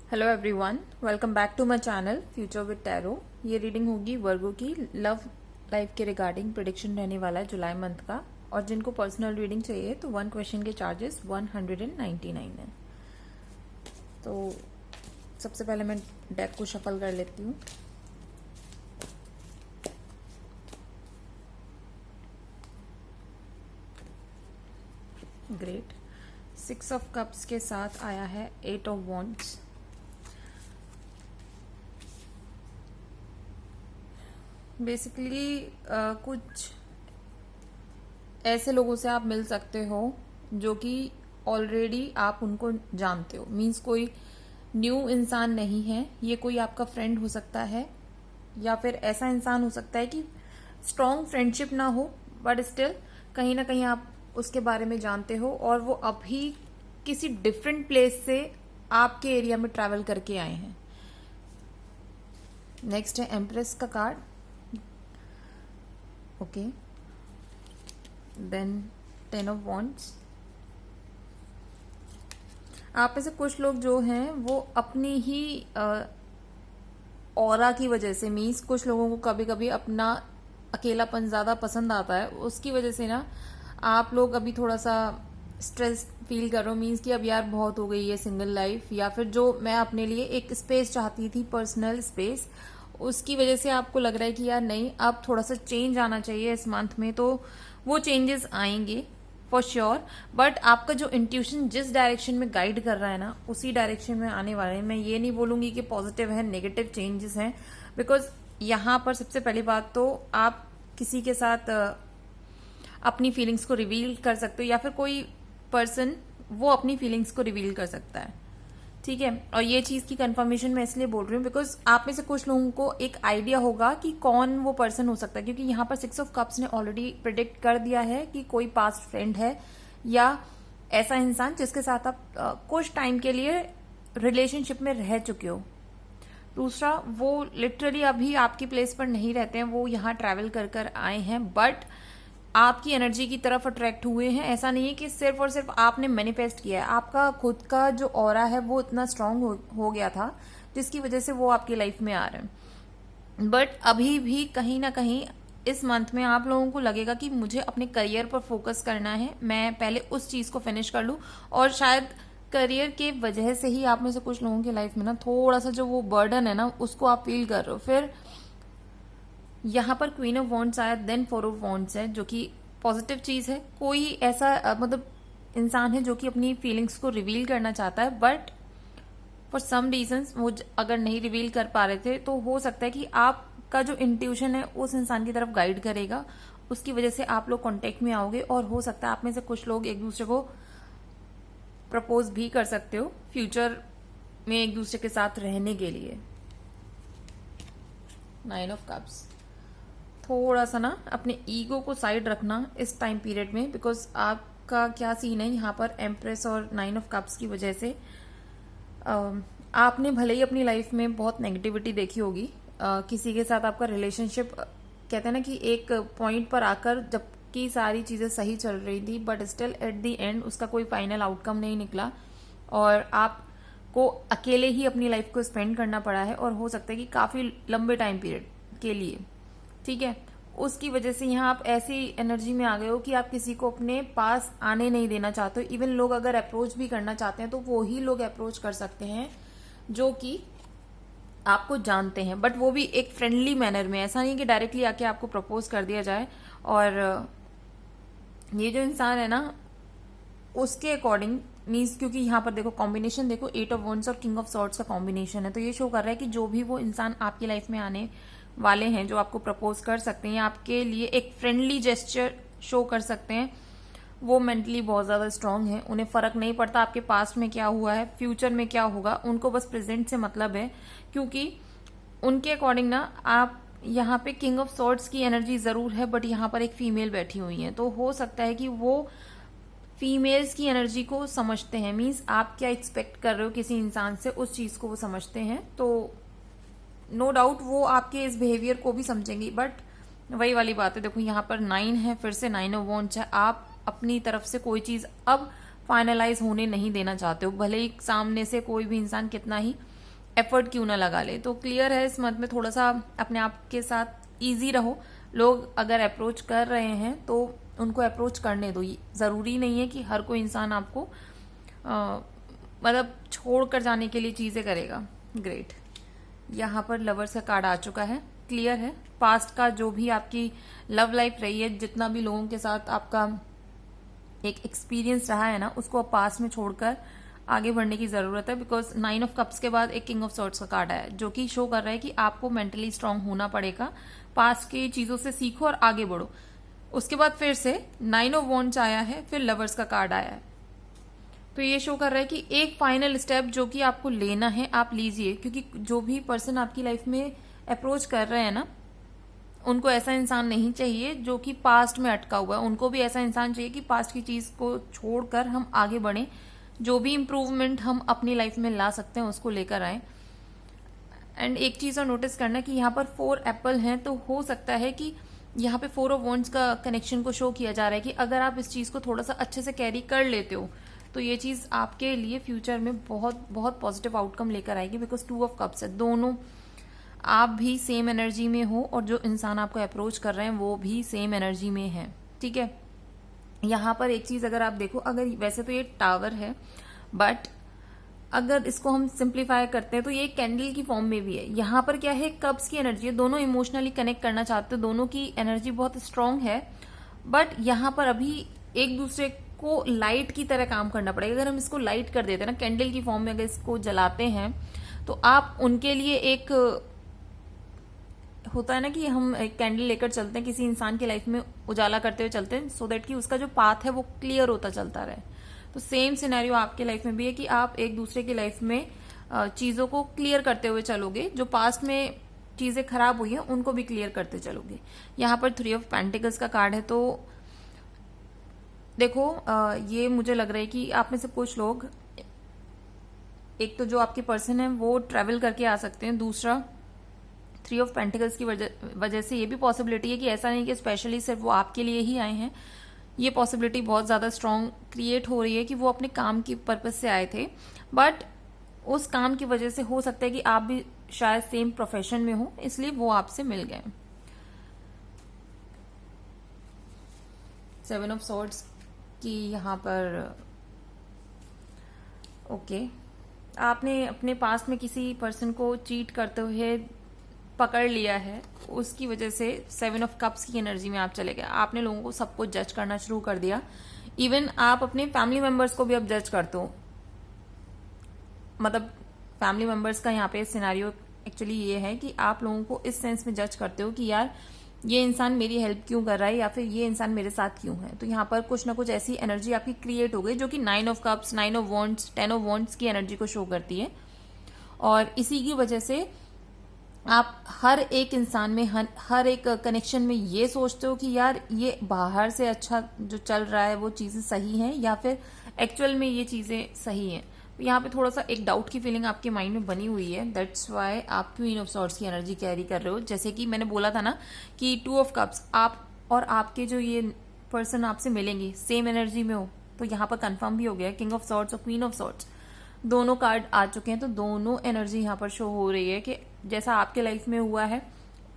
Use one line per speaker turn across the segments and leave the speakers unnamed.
Hello everyone, welcome back to my channel future with tarot. ये reading होगी Virgo की love life के regarding prediction रहने वाला है जुलाई मंथ का। और जिनको पर्सनल रीडिंग चाहिए तो 1 क्वेश्चन के चार्जेस 199 है। तो सबसे पहले मैं डेक को शफल कर लेती हूँ। ग्रेट। 6 ऑफ कप्स के साथ आया है 8 ऑफ वॉन्ड्स। बेसिकली कुछ ऐसे लोगों से आप मिल सकते हो जो कि ऑलरेडी आप उनको जानते हो। मीन्स कोई न्यू इंसान नहीं है, ये कोई आपका फ्रेंड हो सकता है या फिर ऐसा इंसान हो सकता है कि स्ट्रॉन्ग फ्रेंडशिप ना हो बट स्टिल कहीं ना कहीं आप उसके बारे में जानते हो और वो अभी किसी डिफरेंट प्लेस से आपके एरिया में ट्रैवल करके आए हैं। नेक्स्ट है एम्प्रेस का card. Okay, then 10 of wands. आप में से कुछ लोग जो हैं वो अपनी ही ऑरा की वजह से, मीन्स कुछ लोगों को कभी कभी अपना अकेलापन ज्यादा पसंद आता है, उसकी वजह से ना आप लोग अभी थोड़ा सा स्ट्रेस फील कर रहे हो। मीन्स कि अब यार बहुत हो गई है सिंगल लाइफ, या फिर जो मैं अपने लिए एक स्पेस चाहती थी, पर्सनल स्पेस, उसकी वजह से आपको लग रहा है कि यार नहीं, अब थोड़ा सा चेंज आना चाहिए इस मंथ में। तो वो चेंजेस आएंगे फॉर श्योर, बट आपका जो इंट्यूशन जिस डायरेक्शन में गाइड कर रहा है ना, उसी डायरेक्शन में आने वाले हैं। मैं ये नहीं बोलूंगी कि पॉजिटिव है, नेगेटिव चेंजेस हैं, बिकॉज यहाँ पर सबसे पहली बात तो आप किसी के साथ अपनी फीलिंग्स को रिवील कर सकते हो या फिर कोई पर्सन वो अपनी फीलिंग्स को रिवील कर सकता है, ठीक है। और ये चीज की कंफर्मेशन मैं इसलिए बोल रही हूँ बिकॉज आप में से कुछ लोगों को एक आइडिया होगा कि कौन वो पर्सन हो सकता है, क्योंकि यहाँ पर 6 ऑफ कप्स ने ऑलरेडी प्रिडिक्ट कर दिया है कि कोई पास्ट फ्रेंड है या ऐसा इंसान जिसके साथ आप कुछ टाइम के लिए रिलेशनशिप में रह चुके हो। दूसरा, वो लिटरली अभी आपकी प्लेस पर नहीं रहते हैं, वो यहाँ ट्रैवल कर कर आए हैं बट आपकी एनर्जी की तरफ अट्रैक्ट हुए हैं। ऐसा नहीं है कि सिर्फ और सिर्फ आपने मैनिफेस्ट किया है, आपका खुद का जो ऑरा है वो इतना स्ट्रांग हो गया था जिसकी वजह से वो आपकी लाइफ में आ रहे हैं। बट अभी भी कहीं ना कहीं इस मंथ में आप लोगों को लगेगा कि मुझे अपने करियर पर फोकस करना है, मैं पहले उस चीज को फिनिश कर लूं। और शायद करियर के वजह से ही आप में से कुछ लोगों की लाइफ में ना थोड़ा सा जो वो बर्डन है ना, उसको आप फील कर रहे हो। फिर यहाँ पर क्वीन ऑफ वॉन्ड्स आया, देन 4 ऑफ वॉन्ड्स है, जो कि पॉजिटिव चीज है। कोई ऐसा मतलब इंसान है जो कि अपनी फीलिंग्स को रिवील करना चाहता है बट फॉर सम रीजंस वो अगर नहीं रिवील कर पा रहे थे, तो हो सकता है कि आपका जो इंट्यूशन है उस इंसान की तरफ गाइड करेगा, उसकी वजह से आप लोग कांटेक्ट में आओगे और हो सकता है आप में से कुछ लोग एक दूसरे को प्रपोज भी कर सकते हो फ्यूचर में एक दूसरे के साथ रहने के लिए। 9 ऑफ कप्स। थोड़ा सा ना अपने ईगो को साइड रखना इस टाइम पीरियड में, बिकॉज आपका क्या सीन है यहाँ पर एम्प्रेस और 9 ऑफ कप्स की वजह से आपने भले ही अपनी लाइफ में बहुत नेगेटिविटी देखी होगी, किसी के साथ आपका रिलेशनशिप कहते हैं ना कि एक पॉइंट पर आकर जबकि सारी चीजें सही चल रही थी but still at the end उसका कोई फाइनल आउटकम नहीं निकला और आपको अकेले ही अपनी लाइफ को स्पेंड करना पड़ा है, और हो सकता है कि काफी लंबे टाइम पीरियड के लिए, ठीक है। उसकी वजह से यहाँ आप ऐसी एनर्जी में आ गए हो कि आप किसी को अपने पास आने नहीं देना चाहते हो। इवन लोग अगर अप्रोच भी करना चाहते हैं तो वो ही लोग अप्रोच कर सकते हैं जो कि आपको जानते हैं, बट वो भी एक फ्रेंडली मैनर में। ऐसा नहीं कि डायरेक्टली आके आपको प्रपोज कर दिया जाए। और ये जो इंसान है ना उसके अकॉर्डिंग मीन्स, क्योंकि यहाँ पर देखो कॉम्बिनेशन देखो 8 ऑफ वॉन्ड्स और किंग ऑफ सॉर्ड्स का कॉम्बिनेशन है, तो ये शो कर रहा है कि जो भी वो इंसान आपकी लाइफ में आने वाले हैं, जो आपको प्रपोज कर सकते हैं, आपके लिए एक फ्रेंडली जेस्चर शो कर सकते हैं, वो मेंटली बहुत ज्यादा स्ट्रांग है। उन्हें फर्क नहीं पड़ता आपके पास्ट में क्या हुआ है, फ्यूचर में क्या होगा, उनको बस प्रेजेंट से मतलब है। क्योंकि उनके अकॉर्डिंग ना आप यहाँ पे किंग ऑफ सॉर्ड्स की एनर्जी जरूर है बट यहाँ पर एक फीमेल बैठी हुई है, तो हो सकता है कि वो फीमेल्स की एनर्जी को समझते हैं। मीन्स आप क्या एक्सपेक्ट कर रहे हो किसी इंसान से, उस चीज को वो समझते हैं। तो नो डाउट वो आपके इस बिहेवियर को भी समझेंगी, बट वही वाली बात है, देखो यहाँ पर 9 है, फिर से 9 ऑफ वॉन्ड्स है। आप अपनी तरफ से कोई चीज अब फाइनलाइज होने नहीं देना चाहते हो, भले ही सामने से कोई भी इंसान कितना ही एफर्ट क्यों ना लगा ले। तो क्लियर है इस मंथ में थोड़ा सा अपने आप के साथ इजी रहो। लोग अगर अप्रोच कर रहे हैं तो उनको अप्रोच करने दो। जरूरी नहीं है कि हर कोई इंसान आपको मतलब छोड़ कर जाने के लिए चीजें करेगा। ग्रेट, यहाँ पर लवर्स का कार्ड आ चुका है। क्लियर है पास्ट का जो भी आपकी लव लाइफ रही है, जितना भी लोगों के साथ आपका एक एक्सपीरियंस रहा है ना, उसको अब पास्ट में छोड़कर आगे बढ़ने की जरूरत है। बिकॉज 9 ऑफ कप्स के बाद एक किंग ऑफ सॉर्ड्स का कार्ड आया जो कि शो कर रहा है कि आपको मेंटली स्ट्रांग होना पड़ेगा, पास्ट की चीजों से सीखो और आगे बढ़ो। उसके बाद फिर से 9 ऑफ वॉन्ड्स आया है, फिर लवर्स का कार्ड आया है। तो ये शो कर रहा है कि एक फाइनल स्टेप जो कि आपको लेना है आप लीजिए, क्योंकि जो भी पर्सन आपकी लाइफ में अप्रोच कर रहे हैं ना, उनको ऐसा इंसान नहीं चाहिए जो कि पास्ट में अटका हुआ है। उनको भी ऐसा इंसान चाहिए कि पास्ट की चीज को छोड़कर हम आगे बढ़ें, जो भी इम्प्रूवमेंट हम अपनी लाइफ में ला सकते हैं उसको लेकर आए। एंड एक चीज और नोटिस करना कि यहाँ पर 4 एप्पल हैं, तो हो सकता है कि यहाँ पे 4 ऑफ वॉन्ड्स का कनेक्शन को शो किया जा रहा है कि अगर आप इस चीज को थोड़ा सा अच्छे से कैरी कर लेते हो तो ये चीज आपके लिए फ्यूचर में बहुत बहुत पॉजिटिव आउटकम लेकर आएगी। बिकॉज 2 ऑफ कप्स है, दोनों आप भी सेम एनर्जी में हो और जो इंसान आपको अप्रोच कर रहे हैं वो भी सेम एनर्जी में है। ठीक है, यहाँ पर एक चीज अगर आप देखो, अगर वैसे तो ये टावर है बट अगर इसको हम सिंप्लीफाई करते हैं तो ये कैंडल की फॉर्म में भी है। यहाँ पर क्या है, कप्स की एनर्जी है, दोनों इमोशनली कनेक्ट करना चाहते हो, दोनों की एनर्जी बहुत स्ट्रांग है। बट यहाँ पर अभी एक दूसरे को लाइट की तरह काम करना पड़ेगा। अगर हम इसको लाइट कर देते हैं ना, कैंडल की फॉर्म में अगर इसको जलाते हैं तो आप उनके लिए एक होता है ना कि हम एक कैंडल लेकर चलते हैं, किसी इंसान की लाइफ में उजाला करते हुए चलते हैं सो दैट कि उसका जो पाथ है वो क्लियर होता चलता रहे। तो सेम सिनेरियो आपके लाइफ में भी है कि आप एक दूसरे की लाइफ में चीजों को क्लियर करते हुए चलोगे, जो पास्ट में चीजें खराब हुई है उनको भी क्लियर करते चलोगे। यहाँ पर 3 ऑफ पेंटिकल्स का कार्ड है। तो देखो ये मुझे लग रहा है कि आप में से कुछ लोग, एक तो जो आपके पर्सन है वो ट्रेवल करके आ सकते हैं, दूसरा 3 ऑफ पेंटिकल्स की वजह से ये भी पॉसिबिलिटी है कि ऐसा नहीं कि स्पेशली सिर्फ वो आपके लिए ही आए हैं। ये पॉसिबिलिटी बहुत ज्यादा स्ट्रांग क्रिएट हो रही है कि वो अपने काम की पर्पज से आए थे, बट उस काम की वजह से हो सकता है कि आप भी शायद सेम प्रोफेशन में हो, इसलिए वो आपसे मिल गए। 7 ऑफ सॉर्ड्स की यहाँ पर ओके, आपने अपने पास्ट में किसी पर्सन को चीट करते हुए पकड़ लिया है, उसकी वजह से 7 ऑफ कप्स की एनर्जी में आप चले गए। आपने लोगों को सबको जज करना शुरू कर दिया, इवन आप अपने फैमिली मेंबर्स को भी अब जज करते हो। मतलब फैमिली मेंबर्स का यहाँ पे सिनेरियो एक्चुअली ये है कि आप लोगों को इस सेंस में जज करते हो कि यार ये इंसान मेरी हेल्प क्यों कर रहा है या फिर ये इंसान मेरे साथ क्यों है। तो यहाँ पर कुछ ना कुछ ऐसी एनर्जी आपकी क्रिएट हो गई जो कि 9 of cups, 9 of wands, 10 of wands की एनर्जी को शो करती है। और इसी की वजह से आप हर एक इंसान में, हर एक कनेक्शन में ये सोचते हो कि यार ये बाहर से अच्छा जो चल रहा है वो चीजें सही हैं या फिर एक्चुअल में ये चीजें सही हैं। यहाँ पे थोड़ा सा एक डाउट की फीलिंग आपके माइंड में बनी हुई है, दैट्स वाई आप क्वीन ऑफ सॉर्ड्स की एनर्जी कैरी कर रहे हो। जैसे कि मैंने बोला था ना कि 2 ऑफ कप्स, आप और आपके जो ये पर्सन आपसे मिलेंगे सेम एनर्जी में हो, तो यहाँ पर कंफर्म भी हो गया किंग ऑफ सॉर्ड्स और क्वीन ऑफ सॉर्ड्स दोनों कार्ड आ चुके हैं। तो दोनों एनर्जी यहाँ पर शो हो रही है कि जैसा आपके लाइफ में हुआ है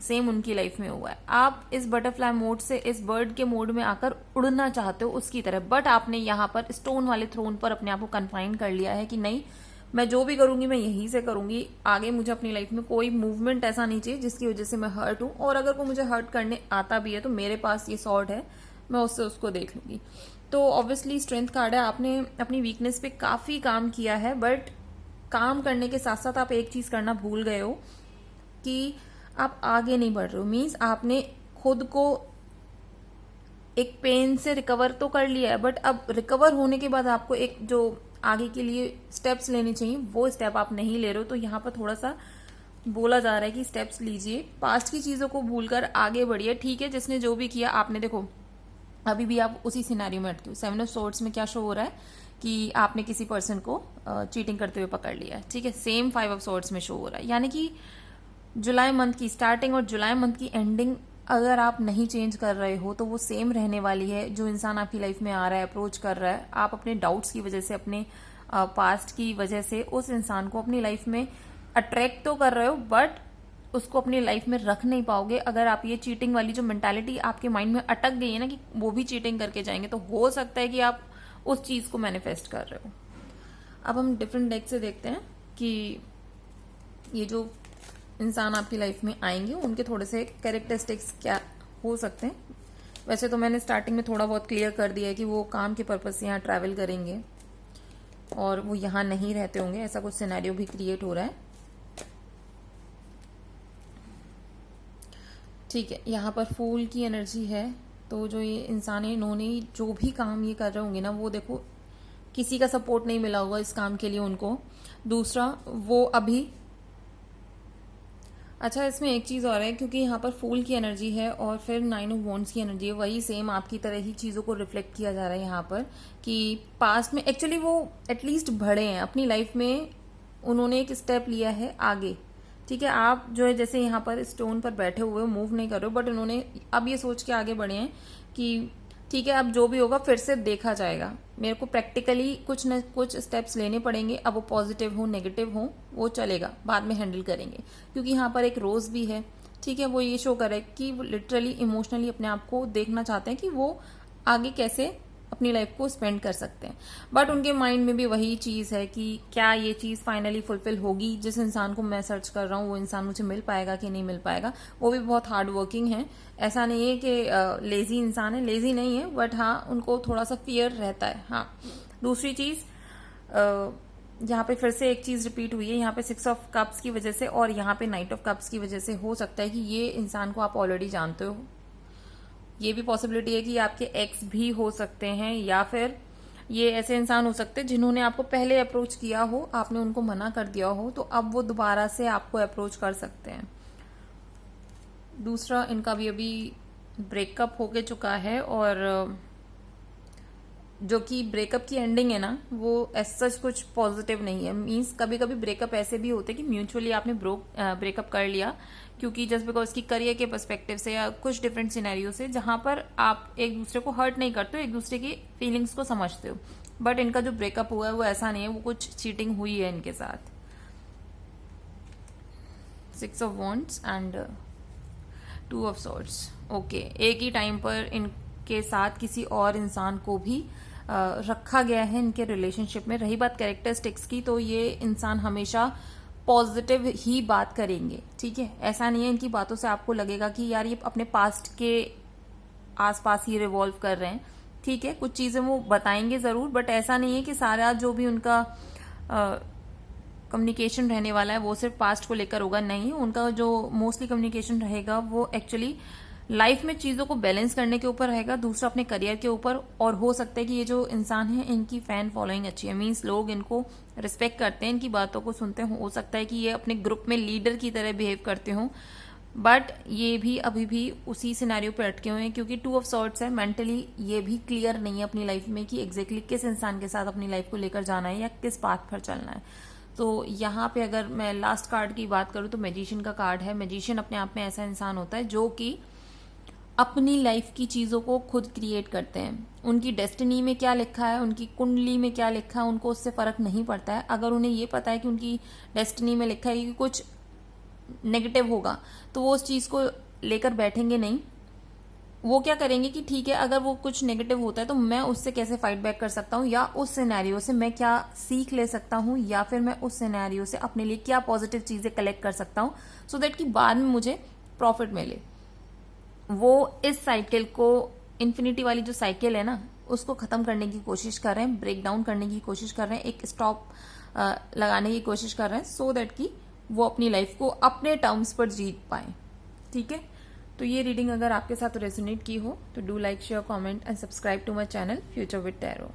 सेम उनकी लाइफ में हुआ है। आप इस बटरफ्लाई मोड से इस बर्ड के मोड में आकर उड़ना चाहते हो उसकी तरह, बट आपने यहाँ पर स्टोन वाले थ्रोन पर अपने आप को कन्फाइन कर लिया है कि नहीं, मैं जो भी करूंगी मैं यहीं से करूंगी, आगे मुझे अपनी लाइफ में कोई मूवमेंट ऐसा नहीं चाहिए जिसकी वजह से मैं हर्ट हूं, और अगर कोई मुझे हर्ट करने आता भी है तो मेरे पास ये सॉर्ड है, मैं उससे उसको देख लूंगी। तो ऑब्वियसली स्ट्रेंथ कार्ड है, आपने अपनी वीकनेस पे काफी काम किया है, बट काम करने के साथ साथ आप एक चीज करना भूल गए हो कि आप आगे नहीं बढ़ रहे हो। मीन्स आपने खुद को एक पेन से रिकवर तो कर लिया है, बट अब रिकवर होने के बाद आपको एक जो आगे के लिए स्टेप्स लेने चाहिए वो स्टेप आप नहीं ले रहे हो। तो यहाँ पर थोड़ा सा बोला जा रहा है कि स्टेप्स लीजिए, पास्ट की चीजों को भूलकर आगे बढ़िए। ठीक है, जिसने जो भी किया, आपने देखो अभी भी आप उसी सिनेरियो में अटके हो। 7 ऑफ सोर्ड्स में क्या शो हो रहा है कि आपने किसी पर्सन को चीटिंग करते हुए पकड़ लिया है। ठीक है, सेम 5 ऑफ सोर्ड्स में शो हो रहा है, यानी कि जुलाई मंथ की स्टार्टिंग और जुलाई मंथ की एंडिंग अगर आप नहीं चेंज कर रहे हो तो वो सेम रहने वाली है। जो इंसान आपकी लाइफ में आ रहा है, अप्रोच कर रहा है, आप अपने डाउट्स की वजह से, अपने पास्ट की वजह से उस इंसान को अपनी लाइफ में अट्रैक्ट तो कर रहे हो बट उसको अपनी लाइफ में रख नहीं पाओगे। अगर आप ये चीटिंग वाली जो मेंटालिटी आपके माइंड में अटक गई है ना कि वो भी चीटिंग करके जाएंगे, तो हो सकता है कि आप उस चीज को मैनिफेस्ट कर रहे हो। अब हम डिफरेंट डेक से देखते हैं कि ये जो इंसान आपकी लाइफ में आएंगे उनके थोड़े से कैरेक्टरिस्टिक्स क्या हो सकते हैं। वैसे तो मैंने स्टार्टिंग में थोड़ा बहुत क्लियर कर दिया है कि वो काम के पर्पज से यहाँ ट्रैवल करेंगे और वो यहाँ नहीं रहते होंगे, ऐसा कुछ सिनेरियो भी क्रिएट हो रहा है। ठीक है, यहाँ पर फूल की एनर्जी है, तो जो ये इंसान है इन्होंने जो भी काम ये कर रहे होंगे ना, वो देखो किसी का सपोर्ट नहीं मिला होगा इस काम के लिए उनको। दूसरा वो अभी अच्छा, इसमें एक चीज और है, क्योंकि यहाँ पर फूल की एनर्जी है और फिर 9 ऑफ वॉन्ड्स की एनर्जी है, वही सेम आपकी तरह ही चीजों को रिफ्लेक्ट किया जा रहा है यहाँ पर कि पास्ट में एक्चुअली वो एटलीस्ट बढ़े हैं अपनी लाइफ में, उन्होंने एक स्टेप लिया है आगे। ठीक है, आप जो है जैसे यहाँ पर स्टोन पर बैठे हुए हो, मूव नहीं कर रहे हो, बट उन्होंने अब ये सोच के आगे बढ़े हैं कि ठीक है, अब जो भी होगा फिर से देखा जाएगा, मेरे को प्रैक्टिकली कुछ न कुछ स्टेप्स लेने पड़ेंगे, अब वो पॉजिटिव हो नेगेटिव हो वो चलेगा, बाद में हैंडल करेंगे। क्योंकि यहाँ पर एक रोज भी है, ठीक है, वो ये शो कर रहा है कि वो लिटरली इमोशनली अपने आप को देखना चाहते हैं कि वो आगे कैसे अपनी लाइफ को स्पेंड कर सकते हैं। बट उनके माइंड में भी वही चीज है कि क्या ये चीज फाइनली फुलफिल होगी, जिस इंसान को मैं सर्च कर रहा हूँ वो इंसान मुझे मिल पाएगा कि नहीं मिल पाएगा। वो भी बहुत हार्ड वर्किंग है, ऐसा नहीं है कि लेजी इंसान है, लेजी नहीं है, बट हाँ उनको थोड़ा सा फियर रहता है। हाँ, दूसरी चीज यहाँ पे फिर से एक चीज रिपीट हुई है, यहाँ पे 6 ऑफ कप्स की वजह से और यहाँ पे नाइट ऑफ कप्स की वजह से हो सकता है कि ये इंसान को आप ऑलरेडी जानते हो। ये भी पॉसिबिलिटी है कि आपके एक्स भी हो सकते हैं, या फिर ये ऐसे इंसान हो सकते हैं जिन्होंने आपको पहले अप्रोच किया हो, आपने उनको मना कर दिया हो, तो अब वो दोबारा से आपको अप्रोच कर सकते हैं। दूसरा, इनका भी अभी ब्रेकअप होके चुका है और जो कि ब्रेकअप की एंडिंग है ना, वो ऐसा कुछ पॉजिटिव नहीं है। मींस कभी कभी ब्रेकअप ऐसे भी होते कि म्यूचुअली आपने ब्रेकअप कर लिया, क्योंकि जस्ट बिकॉज उसकी करियर के पर्सपेक्टिव से या कुछ डिफरेंट सिनेरियो से, जहां पर आप एक दूसरे को हर्ट नहीं करते हो, एक दूसरे की फीलिंग्स को समझते हो। बट इनका जो ब्रेकअप हुआ है वो ऐसा नहीं है, वो कुछ चीटिंग हुई है इनके साथ। 6 of wands and 2 of swords. Okay, एक ही टाइम पर इनके साथ किसी और इंसान को भी रखा गया है इनके रिलेशनशिप में। रही बात कैरेक्टरिस्टिक्स की, तो ये इंसान हमेशा पॉजिटिव ही बात करेंगे। ठीक है, ऐसा नहीं है इनकी बातों से आपको लगेगा कि यार ये अपने पास्ट के आसपास ही रिवॉल्व कर रहे हैं। ठीक है, कुछ चीजें वो बताएंगे जरूर, बट ऐसा नहीं है कि सारा जो भी उनका कम्युनिकेशन रहने वाला है वो सिर्फ पास्ट को लेकर होगा। नहीं, उनका जो मोस्टली कम्युनिकेशन रहेगा वो एक्चुअली लाइफ में चीजों को बैलेंस करने के ऊपर रहेगा, दूसरा अपने करियर के ऊपर। और हो सकता है कि ये जो इंसान है इनकी फैन फॉलोइंग अच्छी है, मींस लोग इनको रिस्पेक्ट करते हैं, इनकी बातों को सुनते हो सकता है कि ये अपने ग्रुप में लीडर की तरह बिहेव करते हो, बट ये भी अभी भी उसी सिनेरियो पे अटके हुए हैं, क्योंकि 2 ऑफ सॉर्ड्स है। मेंटली ये भी क्लियर नहीं है अपनी लाइफ में कि एग्जैक्टली किस इंसान के साथ अपनी लाइफ को लेकर जाना है या किस पाथ पर चलना है। तो यहाँ पे अगर मैं लास्ट कार्ड की बात करूँ तो मैजिशियन का कार्ड है। मैजिशियन अपने आप में ऐसा इंसान होता है जो कि अपनी लाइफ की चीजों को खुद क्रिएट करते हैं। उनकी डेस्टिनी में क्या लिखा है, उनकी कुंडली में क्या लिखा है, उनको उससे फर्क नहीं पड़ता है। अगर उन्हें ये पता है कि उनकी डेस्टिनी में लिखा है कि कुछ नेगेटिव होगा, तो वो उस चीज को लेकर बैठेंगे नहीं। वो क्या करेंगे कि ठीक है, अगर वो कुछ नेगेटिव होता है तो मैं उससे कैसे फाइट बैक कर सकता हूँ, या उस सिनेरियो से मैं क्या सीख ले सकता हूँ, या फिर मैं उस सिनेरियो से अपने लिए क्या पॉजिटिव चीजें कलेक्ट कर सकता हूँ, सो दैट कि बाद में मुझे प्रॉफिट मिले। वो इस साइकिल को, इन्फिनिटी वाली जो साइकिल है ना, उसको खत्म करने की कोशिश कर रहे हैं, ब्रेक डाउन करने की कोशिश कर रहे हैं, एक स्टॉप लगाने की कोशिश कर रहे हैं, सो दैट कि वो अपनी लाइफ को अपने टर्म्स पर जीत पाए। ठीक है, तो ये रीडिंग अगर आपके साथ रेजोनेट की हो तो do like, share, comment and subscribe to my channel future with tarot.